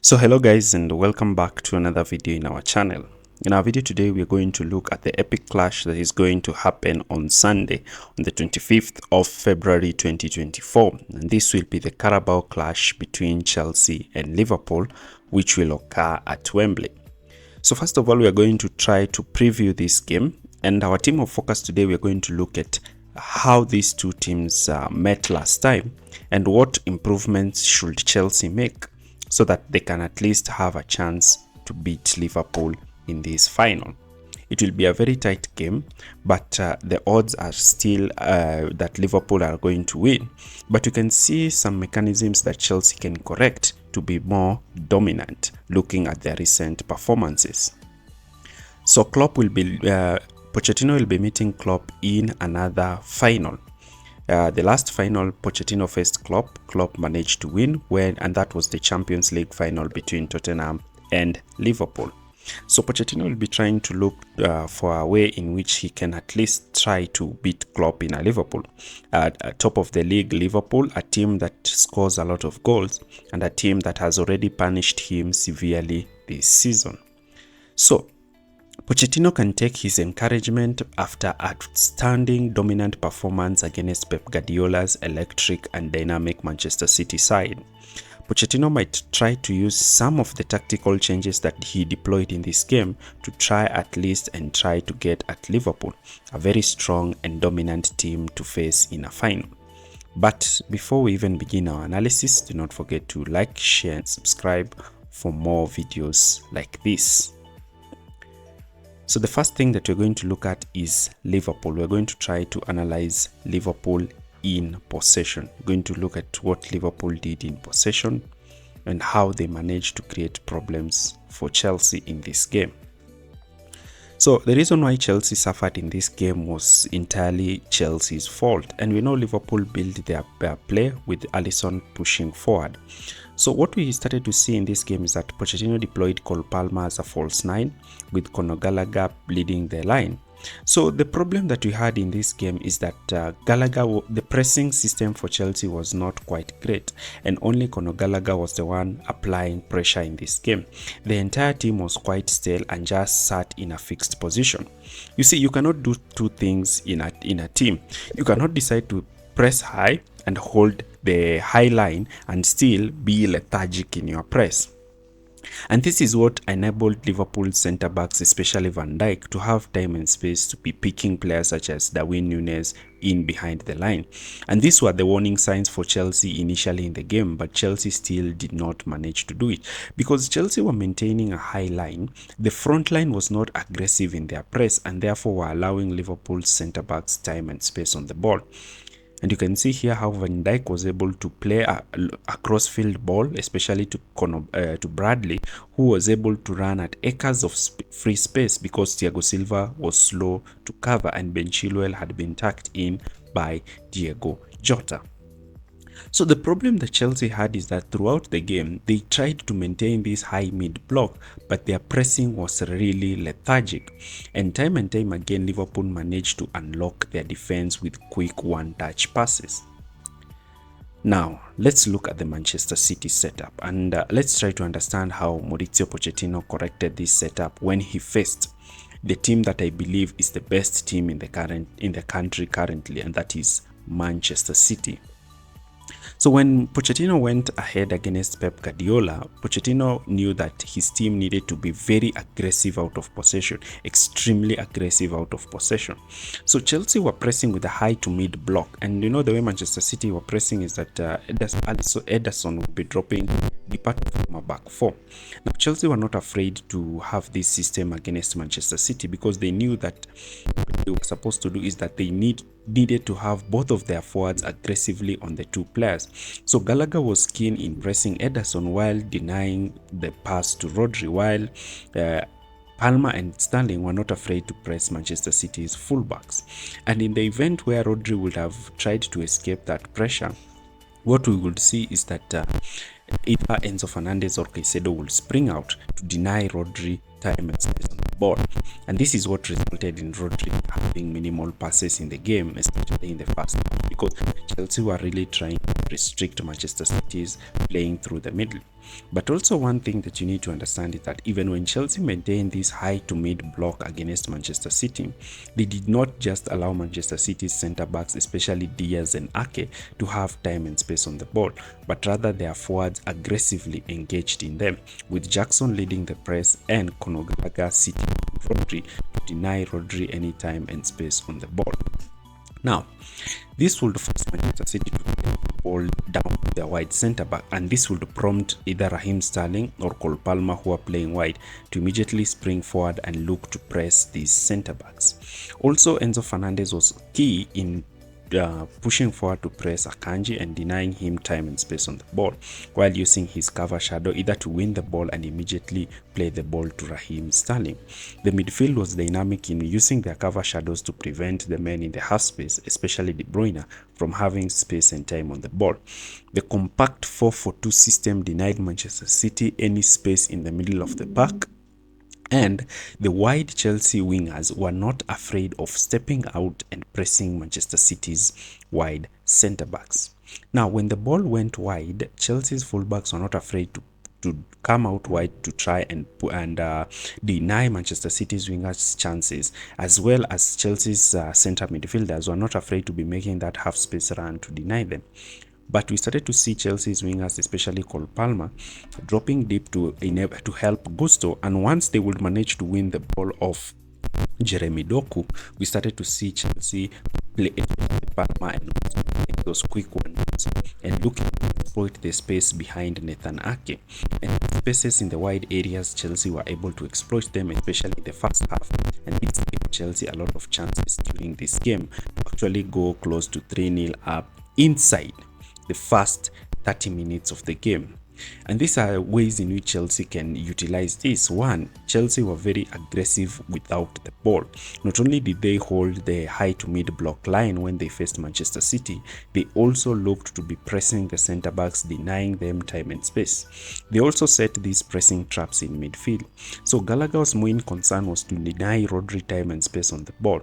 So hello guys, and welcome back to another video in our channel. In our video today, we're going to look at the epic clash that is going to happen on Sunday on the 25th of February 2024. And this will be the Carabao clash between Chelsea and Liverpool, which will occur at Wembley. So first of all, we are going to try to preview this game, and our team of focus today, we're going to look at how these two teams met last time and what improvements should Chelsea make so that they can at least have a chance to beat Liverpool in this final. It will be a very tight game, but the odds are still that Liverpool are going to win. But you can see some mechanisms that Chelsea can correct to be more dominant, looking at their recent performances. So Pochettino will be meeting Klopp in another final. The last final Pochettino faced Klopp managed to win and that was the Champions League final between Tottenham and Liverpool. So Pochettino will be trying to look for a way in which he can at least try to beat Klopp in a Liverpool. Top of the league Liverpool, a team that scores a lot of goals and a team that has already punished him severely this season. So Pochettino can take his encouragement after outstanding dominant performance against Pep Guardiola's electric and dynamic Manchester City side. Pochettino might try to use some of the tactical changes that he deployed in this game to try to get at Liverpool, a very strong and dominant team to face in a final. But before we even begin our analysis, do not forget to like, share and subscribe for more videos like this. So the first thing that we're going to look at is Liverpool. We're going to try to analyze Liverpool in possession. We're going to look at what Liverpool did in possession and how they managed to create problems for Chelsea in this game. So the reason why Chelsea suffered in this game was entirely Chelsea's fault, and we know Liverpool built their play with Alisson pushing forward. So what we started to see in this game is that Pochettino deployed Cole Palmer as a false nine with Conor Gallagher leading the line. So the problem that we had in this game is that the pressing system for Chelsea was not quite great, and only Conor Gallagher was the one applying pressure in this game. The entire team was quite stale and just sat in a fixed position. You see, you cannot do two things in a team. You cannot decide to press high and hold the high line and still be lethargic in your press. And this is what enabled Liverpool's centre-backs, especially Van Dijk, to have time and space to be picking players such as Darwin Núñez in behind the line. And these were the warning signs for Chelsea initially in the game, but Chelsea still did not manage to do it. Because Chelsea were maintaining a high line, the front line was not aggressive in their press and therefore were allowing Liverpool's centre-backs time and space on the ball. And you can see here how Van Dijk was able to play a cross-field ball, especially to Bradley, who was able to run at acres of free space because Thiago Silva was slow to cover and Ben Chilwell had been tucked in by Diego Jota. So the problem that Chelsea had is that throughout the game, they tried to maintain this high mid block, but their pressing was really lethargic. And time again, Liverpool managed to unlock their defense with quick one-touch passes. Now, let's look at the Manchester City setup, and let's try to understand how Mauricio Pochettino corrected this setup when he faced the team that I believe is the best team in the country currently, and that is Manchester City. So when Pochettino went ahead against Pep Guardiola, Pochettino knew that his team needed to be very aggressive out of possession, extremely aggressive out of possession. So Chelsea were pressing with a high to mid block, and you know the way Manchester City were pressing is that Ederson would be dropping departing from a back four. Now Chelsea were not afraid to have this system against Manchester City because they knew that what they were supposed to do is that they needed to have both of their forwards aggressively on the two players. So Gallagher was keen in pressing Ederson while denying the pass to Rodri, while Palmer and Sterling were not afraid to press Manchester City's fullbacks. And in the event where Rodri would have tried to escape that pressure, what we would see is that either Enzo Fernandez or Caicedo will spring out to deny Rodri time and space on the ball. And this is what resulted in Rodri having minimal passes in the game, especially in the first half, because Chelsea were really trying to restrict Manchester City's playing through the middle. But also one thing that you need to understand is that even when Chelsea maintained this high to mid block against Manchester City, they did not just allow Manchester City's centre-backs, especially Diaz and Ake, to have time and space on the ball, but rather their forwards aggressively engaged in them, with Jackson leading the press and Conor Gallagher sitting on Rodri to deny Rodri any time and space on the ball. Now, this would force Manchester City to get the ball down to their wide centre-back, and this would prompt either Raheem Sterling or Cole Palmer, who are playing wide, to immediately spring forward and look to press these centre-backs. Also, Enzo Fernandez was key in pushing forward to press Akanji and denying him time and space on the ball, while using his cover shadow either to win the ball and immediately play the ball to Raheem Sterling. The midfield was dynamic in using their cover shadows to prevent the men in the half space, especially De Bruyne, from having space and time on the ball. The compact 4-4-2 system denied Manchester City any space in the middle of the park, and the wide Chelsea wingers were not afraid of stepping out and pressing Manchester City's wide centre-backs. Now, when the ball went wide, Chelsea's fullbacks were not afraid to come out wide to try and deny Manchester City's wingers chances, as well as Chelsea's centre midfielders were not afraid to be making that half space run to deny them. But we started to see Chelsea's wingers, especially Cole Palmer, dropping deep to help Gusto, and once they would manage to win the ball off Jeremy Doku, we started to see Chelsea play Palmer and make those quick ones and looking to exploit the space behind Nathan Ake. And spaces in the wide areas, Chelsea were able to exploit them, especially in the first half, and this gave Chelsea a lot of chances during this game to actually go close to 3-0 up inside the first 30 minutes of the game. And these are ways in which Chelsea can utilize this. One, Chelsea were very aggressive without the ball. Not only did they hold the high to mid block line when they faced Manchester City, they also looked to be pressing the centre backs, denying them time and space. They also set these pressing traps in midfield. So Gallagher's main concern was to deny Rodri time and space on the ball.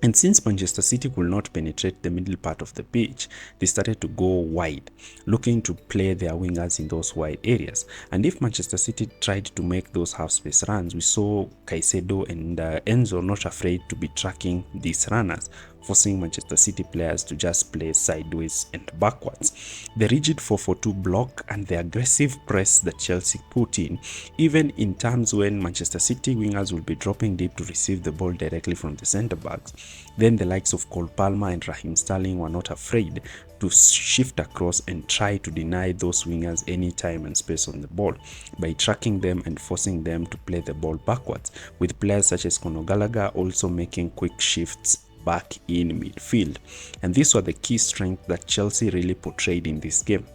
And since Manchester City could not penetrate the middle part of the pitch, they started to go wide, looking to play their wingers in those wide areas. And if Manchester City tried to make those half-space runs, we saw Caicedo and Enzo not afraid to be tracking these runners, forcing Manchester City players to just play sideways and backwards. The rigid 4-4-2 block and the aggressive press that Chelsea put in, even in times when Manchester City wingers will be dropping deep to receive the ball directly from the centre-backs, then the likes of Cole Palmer and Raheem Sterling were not afraid to shift across and try to deny those wingers any time and space on the ball by tracking them and forcing them to play the ball backwards, with players such as Conor Gallagher also making quick shifts back in midfield. And these were the key strengths that Chelsea really portrayed in this game.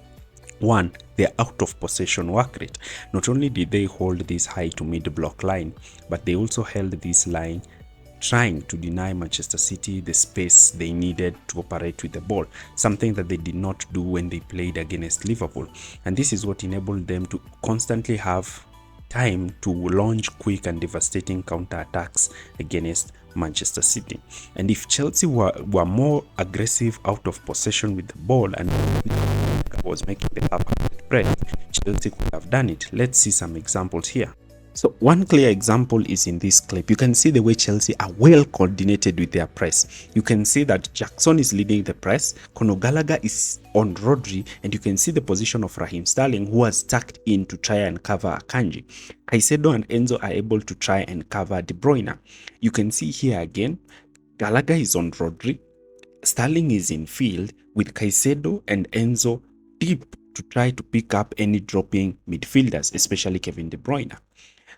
One, their out of possession work rate. Not only did they hold this high to mid block line, but they also held this line trying to deny Manchester City the space they needed to operate with the ball, something that they did not do when they played against Liverpool. And this is what enabled them to constantly have time to launch quick and devastating counter-attacks against Manchester City. And if Chelsea were more aggressive out of possession with the ball and was making the half press, Chelsea could have done it. Let's see some examples here. So one clear example is in this clip. You can see the way Chelsea are well coordinated with their press. You can see that Jackson is leading the press, Conor Gallagher is on Rodri, and you can see the position of Raheem Sterling, who has tucked in to try and cover Akanji. Caicedo and Enzo are able to try and cover De Bruyne. You can see here again, Gallagher is on Rodri, Sterling is in field with Caicedo and Enzo deep to try to pick up any dropping midfielders, especially Kevin De Bruyne.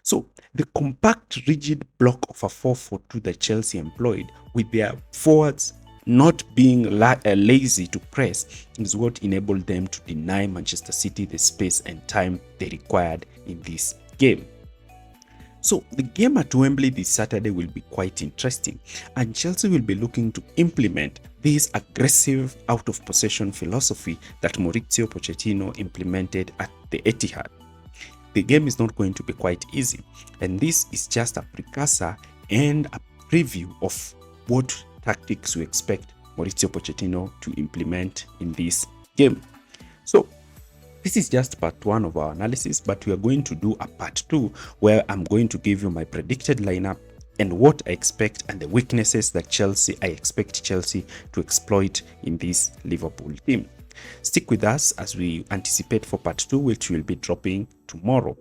So the compact, rigid block of a 4-4-2 that Chelsea employed, with their forwards not being lazy to press, is what enabled them to deny Manchester City the space and time they required in this game. So the game at Wembley this Saturday will be quite interesting, and Chelsea will be looking to implement this aggressive out of possession philosophy that Maurizio Pochettino implemented at the Etihad. The game is not going to be quite easy, and this is just a precursor and a preview of what tactics we expect Maurizio Pochettino to implement in this game. So This is just part 1 of our analysis, but we are going to do a part 2 where I'm going to give you my predicted lineup and what I expect and the weaknesses that I expect Chelsea to exploit in this Liverpool team. Stick with us as we anticipate for part 2, which will be dropping tomorrow.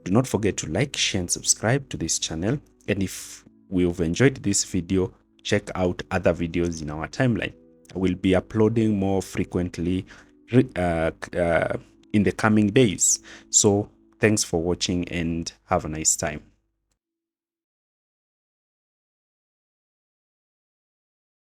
Do not forget to like, share and subscribe to this channel, and if you've enjoyed this video, check out other videos in our timeline. I will be uploading more frequently in the coming days. So thanks for watching and have a nice time.